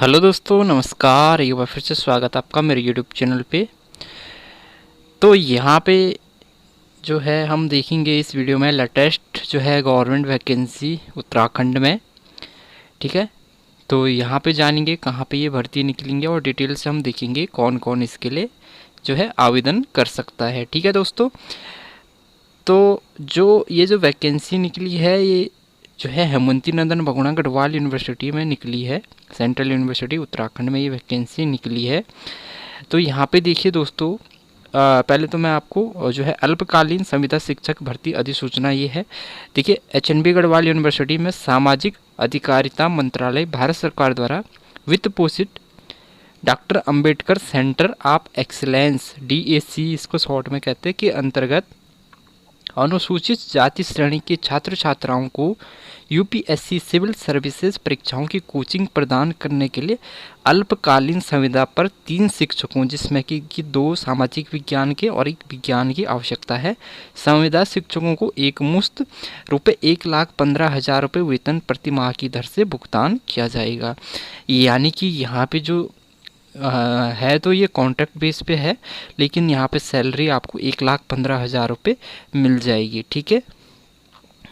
Hello दोस्तों, नमस्कार। एक बार फिर से स्वागत है आपका मेरे यूट्यूब चैनल पे। तो यहाँ पे जो है हम देखेंगे इस वीडियो में लेटेस्ट जो है गवर्नमेंट वैकेंसी उत्तराखंड में। ठीक है, तो यहाँ पे जानेंगे कहाँ पे ये भर्ती निकलेंगे और डिटेल से हम देखेंगे कौन कौन इसके लिए जो है आवेदन कर सकता है। ठीक है दोस्तों, तो ये जो वैकेंसी निकली है ये जो है हेमंती नंदन बहुगुणा गढ़वाल यूनिवर्सिटी में निकली है। सेंट्रल यूनिवर्सिटी उत्तराखंड में ये वैकेंसी निकली है। तो यहाँ पे देखिए दोस्तों, पहले तो मैं आपको जो है अल्पकालीन संविदा शिक्षक भर्ती अधिसूचना ये है। देखिए, एचएनबी गढ़वाल यूनिवर्सिटी में सामाजिक अधिकारिता मंत्रालय भारत सरकार द्वारा वित्त पोषित doctor Ambedkar centre of excellence DAC इसको शॉर्ट में कहते हैं के अंतर्गत अनुसूचित जाति श्रेणी के छात्र छात्राओं को यूपीएससी सिविल सर्विसेज परीक्षाओं की कोचिंग प्रदान करने के लिए अल्पकालीन संविदा पर 3 शिक्षकों जिसमें कि 2 सामाजिक विज्ञान के और 1 विज्ञान की आवश्यकता है। संविदा शिक्षकों को एक मुश्त रुपये 1,15,000 रुपये वेतन प्रति माह की दर से भुगतान किया जाएगा। यानी कि यहाँ पे जो है तो ये कॉन्ट्रैक्ट बेस पे है, लेकिन यहाँ पे सैलरी आपको 1,15,000 रुपये मिल जाएगी। ठीक है,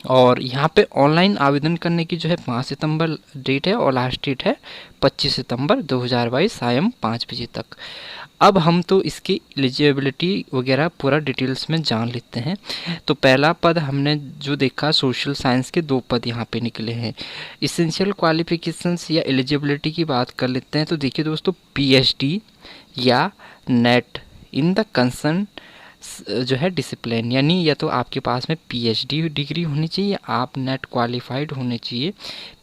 और यहाँ पे ऑनलाइन आवेदन करने की जो है 5 सितंबर डेट है और लास्ट डेट है 25 सितंबर 2022 सायं 5 बजे तक। अब हम तो इसकी एलिजिबिलिटी वगैरह पूरा डिटेल्स में जान लेते हैं। तो पहला पद हमने जो देखा, सोशल साइंस के 2 पद यहाँ पे निकले हैं। इसेंशियल क्वालिफिकेशंस या एलिजिबिलिटी की बात कर लेते हैं। तो देखिए दोस्तों, पीएचडी या नेट इन द कंसर्न जो है डिसिप्लिन, यानी या तो आपके पास में पीएचडी डिग्री होनी चाहिए, आप नेट क्वालिफाइड होने चाहिए।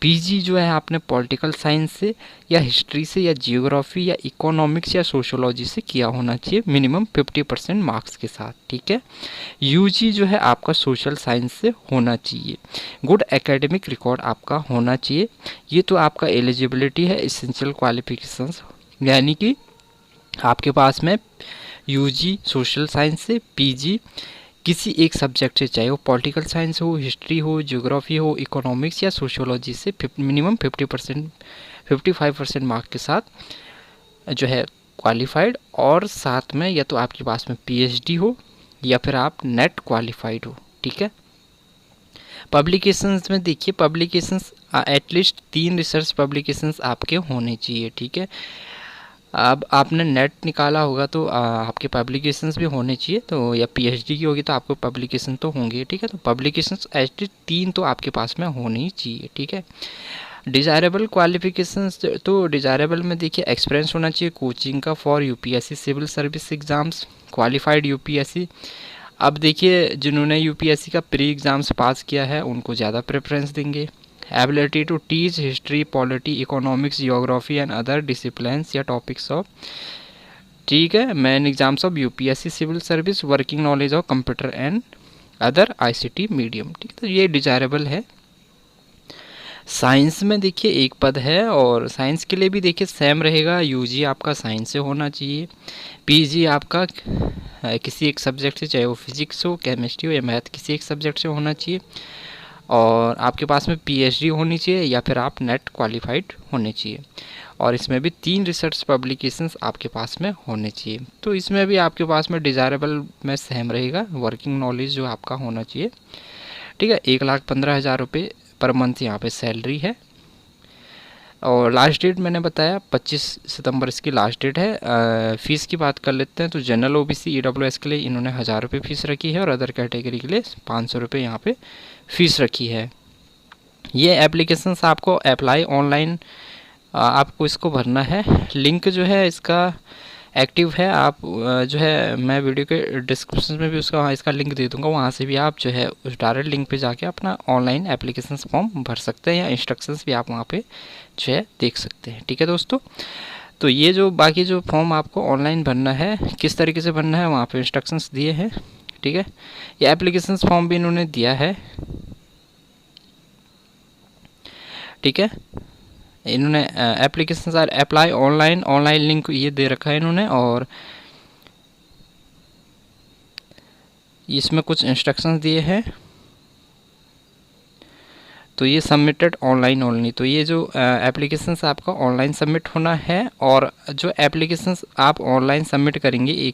पीजी जो है आपने पॉलिटिकल साइंस से या हिस्ट्री से या जियोग्राफी या इकोनॉमिक्स या सोशोलॉजी से किया होना चाहिए, मिनिमम 50% मार्क्स के साथ। ठीक है, यूजी जो है आपका सोशल साइंस से होना चाहिए। गुड एकेडमिक रिकॉर्ड आपका होना चाहिए। ये तो आपका एलिजिबिलिटी है इसेंशियल क्वालिफिकेशंस, यानी कि आपके पास में यूजी सोशल साइंस से, पीजी किसी एक सब्जेक्ट से, चाहे वो पॉलिटिकल साइंस हो, हिस्ट्री हो, ज्योग्राफी हो, इकोनॉमिक्स या सोशियोलॉजी से मिनिमम 50% 55% मार्क के साथ जो है क्वालिफाइड, और साथ में या तो आपके पास में पीएचडी हो या फिर आप नेट क्वालिफाइड हो। ठीक है, पब्लिकेशंस में देखिए, पब्लिकेशंस एटलीस्ट 3 रिसर्च पब्लिकेशंस आपके होने चाहिए। ठीक है, अब आपने नेट निकाला होगा तो आपके पब्लिकेशंस भी होने चाहिए, तो या पीएचडी की होगी तो आपको पब्लिकेशन तो होंगे। ठीक है, तो पब्लिकेशंस एटलीस्ट 3 तो आपके पास में होनी चाहिए। ठीक है, डिज़ायरेबल क्वालिफिकेशंस, तो डिज़ायरेबल में देखिए एक्सपीरियंस होना चाहिए कोचिंग का for UPSC civil service exams, qualified UPSC. अब देखिए, जिन्होंने यूपीएससी का प्री एग्ज़ाम्स पास किया है उनको ज़्यादा प्रेफरेंस देंगे। Ability to teach history, polity, economics, geography and other disciplines या टॉपिक्स ऑफ। ठीक है, main exams of UPSC civil service, working knowledge of computer and other ICT medium. ठीक है, तो ये डिजायरेबल है। साइंस में देखिए 1 पद है, और साइंस के लिए भी देखिए सेम रहेगा। यूजी आपका साइंस से होना चाहिए, पीजी आपका किसी एक सब्जेक्ट से, चाहे वो फिजिक्स हो, केमिस्ट्री हो या मैथ, किसी एक सब्जेक्ट से होना चाहिए, और आपके पास में पीएचडी होनी चाहिए या फिर आप नेट क्वालिफाइड होने चाहिए, और इसमें भी 3 रिसर्च पब्लिकेशंस आपके पास में होने चाहिए। तो इसमें भी आपके पास में डिज़ायरेबल में सेम रहेगा, वर्किंग नॉलेज जो आपका होना चाहिए। ठीक है, 1,15,000 रुपये पर मंथ यहाँ पे सैलरी है, और लास्ट डेट मैंने बताया 25 सितंबर इसकी लास्ट डेट है। फ़ीस की बात कर लेते हैं, तो जनरल ओबीसी ईडब्ल्यूएस के लिए इन्होंने 1,000 रुपये फ़ीस रखी है, और अदर कैटेगरी के लिए 500 रुपये यहाँ पे फ़ीस रखी है। ये एप्लीकेशंस आपको अप्लाई ऑनलाइन आपको इसको भरना है। लिंक जो है इसका एक्टिव है, आप जो है मैं वीडियो के डिस्क्रिप्शन में भी इसका लिंक दे दूंगा, वहाँ से भी आप जो है उस डायरेक्ट लिंक पे जाके अपना ऑनलाइन एप्लीकेशंस फॉर्म भर सकते हैं, या इंस्ट्रक्शंस भी आप वहाँ पे जो है देख सकते हैं। ठीक है दोस्तों, तो ये जो बाकी जो फॉर्म आपको ऑनलाइन भरना है, किस तरीके से भरना है वहाँ पे इंस्ट्रक्शंस दिए हैं। ठीक है, ये एप्लीकेशंस फॉर्म भी इन्होंने दिया है। ठीक है, इन्होंने application are apply online link ये दे रखा है इन्होंने, और इसमें कुछ इंस्ट्रक्शंस दिए हैं। तो ये सबमिटेड ऑनलाइन ओनली। तो ये जो एप्लीकेशंस आपका ऑनलाइन सबमिट होना है, और जो एप्लीकेशंस आप ऑनलाइन सबमिट करेंगे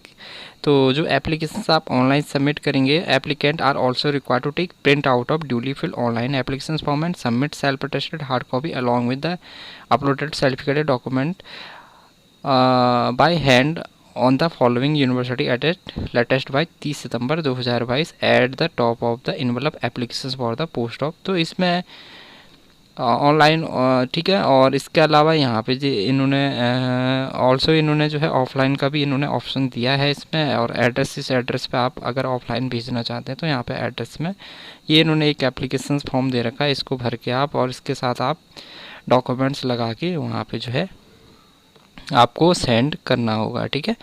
तो जो एप्लीकेशंस आप ऑनलाइन सबमिट करेंगे, applicant are also required to take print out of duly fill online application form and submit self attested hard copy along with the uploaded certificated document by hand on the following university latest by 30 September 2022 at the top of the envelope application for the post of. तो इसमें online ठीक है। और इसके अलावा यहाँ पे जो इन्होंने ऑल्सो इन्होंने जो है ऑफलाइन का भी इन्होंने ऑप्शन दिया है इसमें। और एड्रेस, इस एड्रेस पे आप अगर ऑफलाइन भेजना चाहते हैं तो यहाँ पे एड्रेस में ये इन्होंने एक एप्लीकेशन फॉर्म दे रखा है, इसको भर के आप और इसके साथ आप डॉक्यूमेंट्स लगा के वहाँ पे जो है आपको सेंड करना होगा। ठीक है,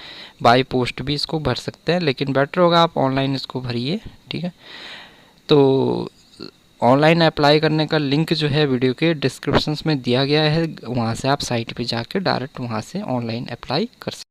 बाय पोस्ट भी इसको भर सकते हैं, लेकिन बेटर होगा आप ऑनलाइन इसको भरिए। ठीक है, तो ऑनलाइन अप्लाई करने का लिंक जो है वीडियो के डिस्क्रिप्शन में दिया गया है, वहाँ से आप साइट पे जाके डायरेक्ट वहाँ से ऑनलाइन अप्लाई कर सकते हैं।